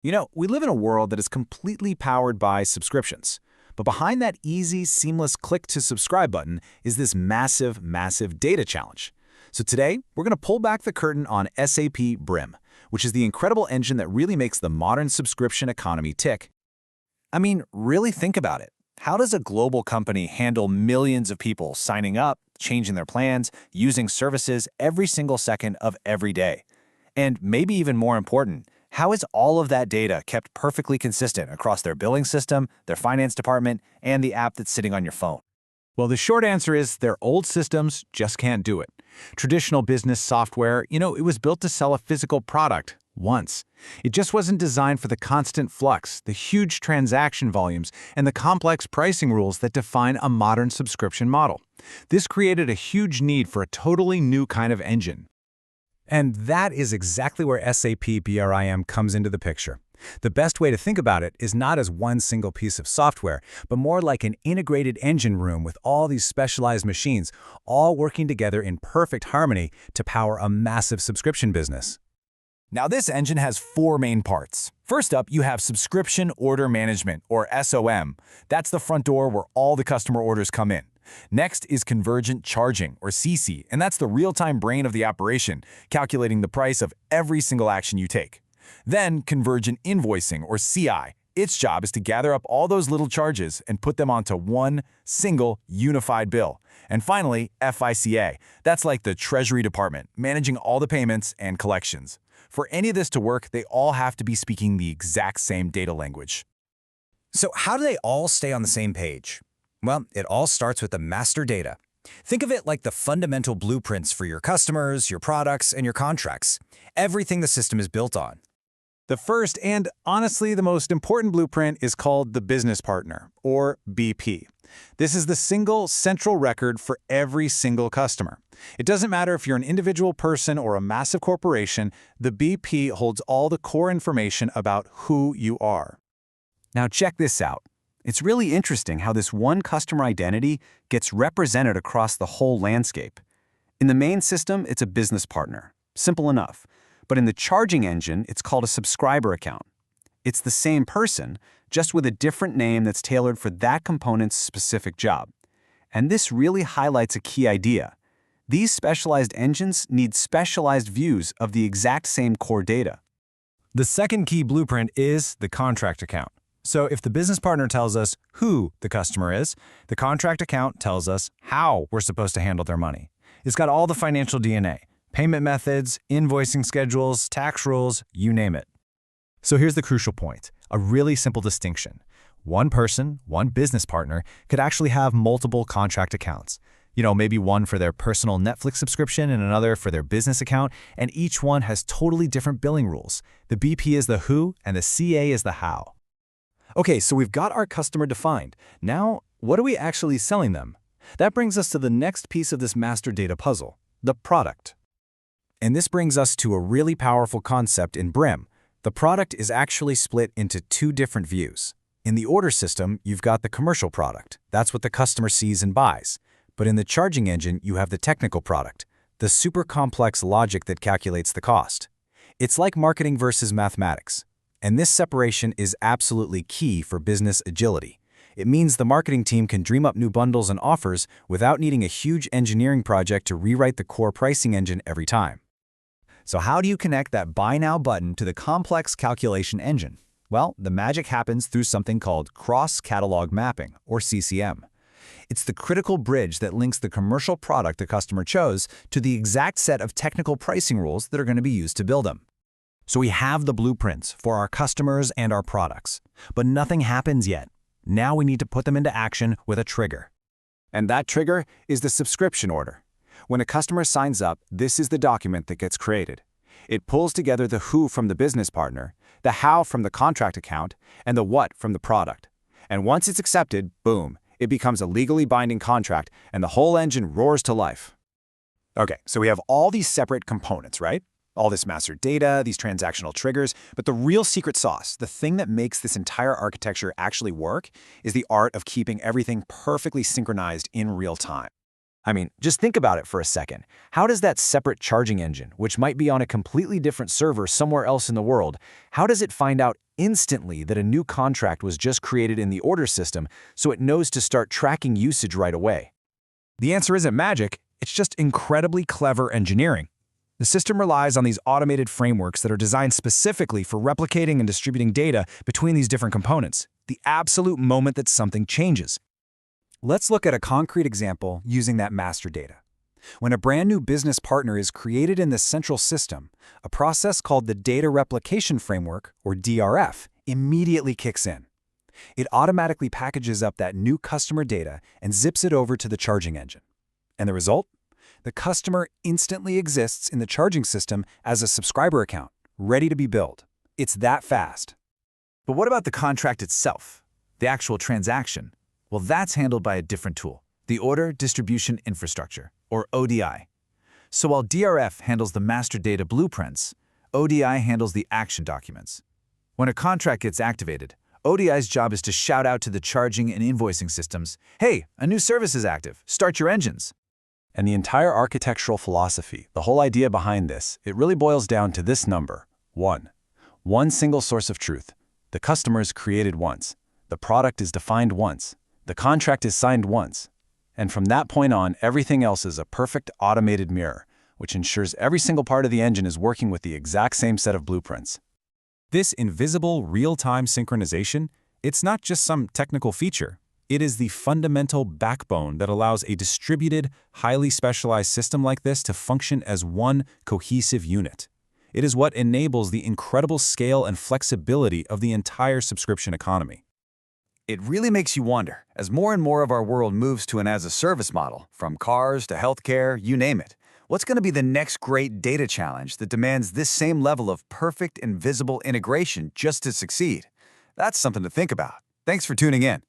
We live in a world that is completely powered by subscriptions. But behind that easy, seamless click to subscribe button is this massive, massive data challenge. So today, we're going to pull back the curtain on SAP BRIM, which is the incredible engine that really makes the modern subscription economy tick. I mean, really think about it. How does a global company handle millions of people signing up, changing their plans, using services every single second of every day? And maybe even more important, how is all of that data kept perfectly consistent across their billing system, their finance department, and the app that's sitting on your phone? Well, the short answer is their old systems just can't do it. Traditional business software, it was built to sell a physical product once. It just wasn't designed for the constant flux, the huge transaction volumes, and the complex pricing rules that define a modern subscription model. This created a huge need for a totally new kind of engine. And that is exactly where SAP BRIM comes into the picture. The best way to think about it is not as one single piece of software, but more like an integrated engine room with all these specialized machines, all working together in perfect harmony to power a massive subscription business. Now, this engine has four main parts. First up, you have Subscription Order Management, or SOM. That's the front door where all the customer orders come in. Next is Convergent Charging, or CC, and that's the real-time brain of the operation, calculating the price of every single action you take. Then Convergent Invoicing, or CI. Its job is to gather up all those little charges and put them onto one single unified bill. And finally, FICA. That's like the Treasury Department, managing all the payments and collections. For any of this to work, they all have to be speaking the exact same data language. So how do they all stay on the same page? Well, it all starts with the master data. Think of it like the fundamental blueprints for your customers, your products, and your contracts. Everything the system is built on. The first and honestly the most important blueprint is called the business partner, or BP. This is the single central record for every single customer. It doesn't matter if you're an individual person or a massive corporation, the BP holds all the core information about who you are. Now check this out. It's really interesting how this one customer identity gets represented across the whole landscape. In the main system, it's a business partner. Simple enough. But in the charging engine, it's called a subscriber account. It's the same person, just with a different name that's tailored for that component's specific job. And this really highlights a key idea. These specialized engines need specialized views of the exact same core data. The second key blueprint is the contract account. So if the business partner tells us who the customer is, the contract account tells us how we're supposed to handle their money. It's got all the financial DNA, payment methods, invoicing schedules, tax rules, you name it. So here's the crucial point, a really simple distinction. One person, one business partner, could actually have multiple contract accounts. Maybe one for their personal Netflix subscription and another for their business account, and each one has totally different billing rules. The BP is the who and the CA is the how. Okay, so we've got our customer defined. Now, what are we actually selling them? That brings us to the next piece of this master data puzzle, the product. And this brings us to a really powerful concept in BRIM. The product is actually split into two different views. In the order system, you've got the commercial product. That's what the customer sees and buys. But in the charging engine, you have the technical product, the super complex logic that calculates the cost. It's like marketing versus mathematics. And this separation is absolutely key for business agility. It means the marketing team can dream up new bundles and offers without needing a huge engineering project to rewrite the core pricing engine every time. So how do you connect that Buy Now button to the complex calculation engine? Well, the magic happens through something called cross-catalog mapping, or CCM. It's the critical bridge that links the commercial product the customer chose to the exact set of technical pricing rules that are going to be used to build them. So we have the blueprints for our customers and our products, but nothing happens yet. Now we need to put them into action with a trigger. And that trigger is the subscription order. When a customer signs up, this is the document that gets created. It pulls together the who from the business partner, the how from the contract account, and the what from the product. And once it's accepted, boom, it becomes a legally binding contract and the whole engine roars to life. Okay, so we have all these separate components, right? All this master data, these transactional triggers, but the real secret sauce, the thing that makes this entire architecture actually work, is the art of keeping everything perfectly synchronized in real time. I mean, just think about it for a second. How does that separate charging engine, which might be on a completely different server somewhere else in the world, how does it find out instantly that a new contract was just created in the order system, so it knows to start tracking usage right away. The answer isn't magic, it's just incredibly clever engineering. The system relies on these automated frameworks that are designed specifically for replicating and distributing data between these different components, the absolute moment that something changes. Let's look at a concrete example using that master data. When a brand new business partner is created in this central system, a process called the Data Replication Framework, or DRF, immediately kicks in. It automatically packages up that new customer data and zips it over to the charging engine. And the result? The customer instantly exists in the charging system as a subscriber account, ready to be billed. It's that fast. But what about the contract itself? The actual transaction? Well, that's handled by a different tool, the Order Distribution Infrastructure, or ODI. So while DRF handles the master data blueprints, ODI handles the action documents. When a contract gets activated, ODI's job is to shout out to the charging and invoicing systems, "Hey, a new service is active, start your engines." And the entire architectural philosophy, the whole idea behind this, it really boils down to this number, 1. One single source of truth. The customer is created once. The product is defined once. The contract is signed once. And from that point on, everything else is a perfect automated mirror, which ensures every single part of the engine is working with the exact same set of blueprints. This invisible real-time synchronization, it's not just some technical feature. It is the fundamental backbone that allows a distributed, highly specialized system like this to function as one cohesive unit. It is what enables the incredible scale and flexibility of the entire subscription economy. It really makes you wonder, as more and more of our world moves to an as-a-service model, from cars to healthcare, you name it, what's going to be the next great data challenge that demands this same level of perfect invisible integration just to succeed? That's something to think about. Thanks for tuning in.